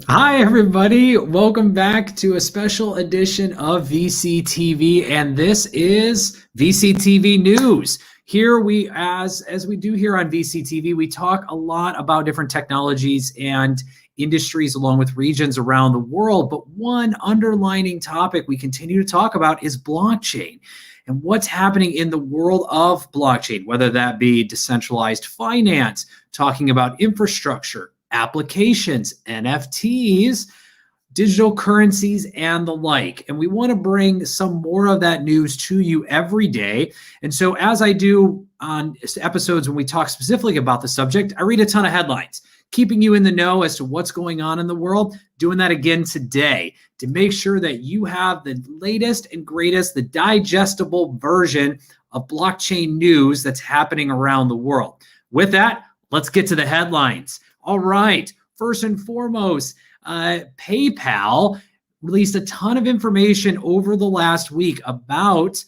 Hi, everybody. Welcome back to a special edition of VCTV, and this is VCTV News. Here we, as we do here on VCTV, we talk a lot about different technologies and industries along with regions around the world. But one underlining topic we continue to talk about is blockchain and what's happening in the world of blockchain, whether that be decentralized finance, talking about infrastructure, applications, NFTs, digital currencies, and the like. And we want to bring some more of that news to you every day. And so, as I do on episodes when we talk specifically about the subject, I read a ton of headlines, keeping you in the know as to what's going on in the world. Doing that again today to make sure that you have the latest and greatest, the digestible version of blockchain news that's happening around the world. With that, let's get to the headlines. All right. First and foremost, PayPal released a ton of information over the last week about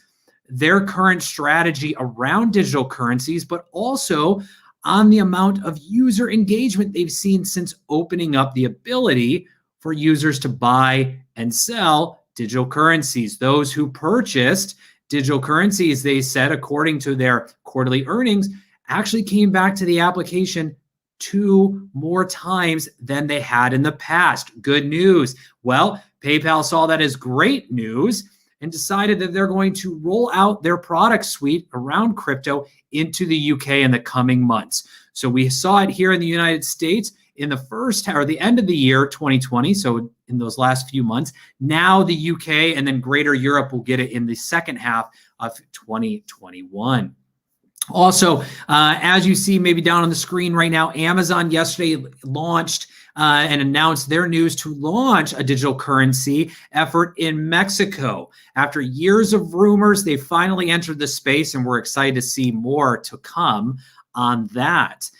their current strategy around digital currencies, but also on the amount of user engagement they've seen since opening up the ability for users to buy and sell digital currencies. Those who purchased digital currencies, they said, according to their quarterly earnings, actually came back to the application 2 more times than they had in the past. Good news. Well, PayPal saw that as great news and decided that they're going to roll out their product suite around crypto into the UK in the coming months. So we saw it here in the United States in the first or the end of the year 2020. So in those last few months, now the UK and then greater Europe will get it in the second half of 2021. Also, as you see maybe down on the screen right now, Amazon yesterday launched and announced their news to launch a digital currency effort in Mexico. After years of rumors, they finally entered the space, and we're excited to see more to come on that.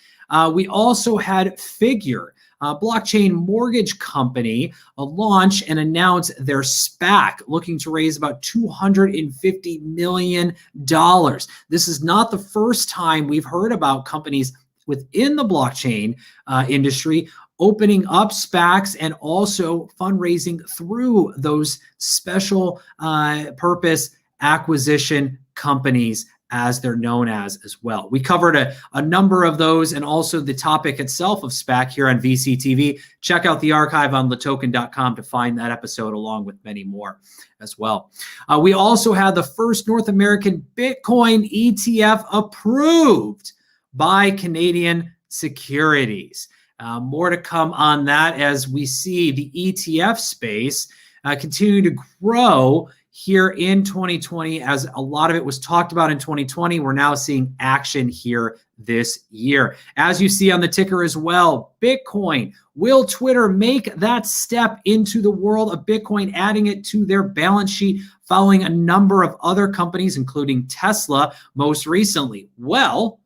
We also had Figure, a blockchain mortgage company, launch and announce their SPAC, looking to raise about $250 million. This is not the first time we've heard about companies within the blockchain industry opening up SPACs and also fundraising through those special purpose acquisition companies, as they're known as well. We covered a number of those and also the topic itself of SPAC here on VCTV. Check out the archive on LATOKEN.com to find that episode along with many more as well. We also had the first North American Bitcoin ETF approved by Canadian Securities. More to come on that as we see the ETF space continue to grow here in 2020, as a lot of it was talked about in 2020. We're now seeing action here this year. As you see on the ticker as well, Bitcoin. Will Twitter make that step into the world of Bitcoin, adding it to their balance sheet following a number of other companies, including Tesla most recently? Well,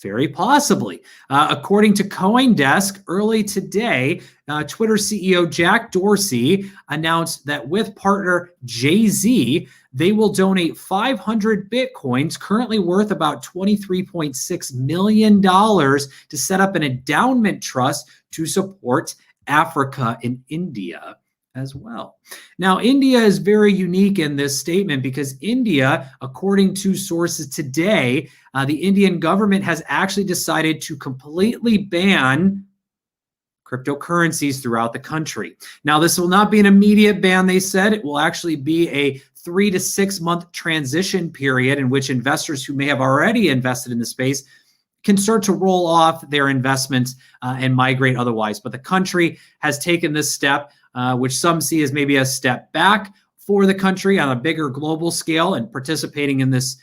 very possibly. According to CoinDesk, early today, Twitter CEO Jack Dorsey announced that with partner Jay-Z, they will donate 500 Bitcoins, currently worth about $23.6 million, to set up an endowment trust to support Africa and India as well. Now, India is very unique in this statement because India, according to sources today, the Indian government has actually decided to completely ban cryptocurrencies throughout the country. Now, this will not be an immediate ban, they said. It will actually be a 3 to 6 month transition period in which investors who may have already invested in the space can start to roll off their investments and migrate otherwise. But the country has taken this step, which some see as maybe a step back for the country on a bigger global scale and participating in this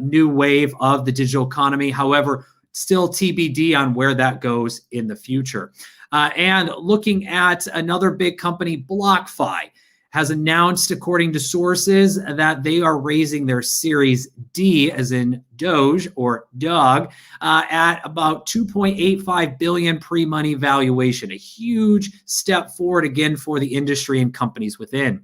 new wave of the digital economy. However, still TBD on where that goes in the future. And looking at another big company, BlockFi, has announced, according to sources, that they are raising their Series D, as in Doge or Dog, at about 2.85 billion pre-money valuation. A huge step forward again for the industry and companies within.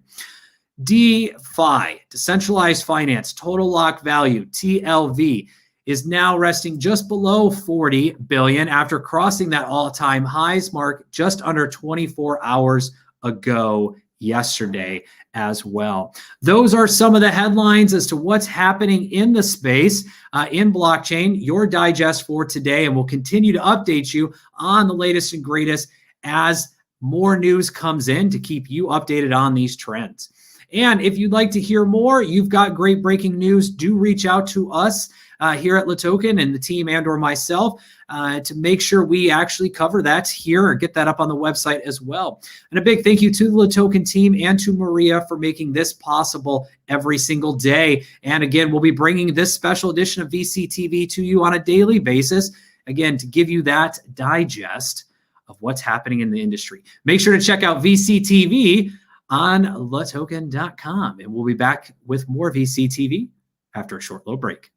DeFi, decentralized finance, total lock value, TLV, is now resting just below 40 billion after crossing that all-time highs mark just under 24 hours ago yesterday as well. Those are some of the headlines as to what's happening in the space in blockchain, your digest for today, and we'll continue to update you on the latest and greatest as more news comes in to keep you updated on these trends. And if you'd like to hear more, you've got great breaking news, do reach out to us here at LATOKEN and the team and or myself to make sure we actually cover that here or get that up on the website as well. And a big thank you to the LATOKEN team and to Maria for making this possible every single day. And again, we'll be bringing this special edition of VCTV to you on a daily basis, again, to give you that digest of what's happening in the industry. Make sure to check out VCTV on latoken.com. And we'll be back with more VCTV after a short little break.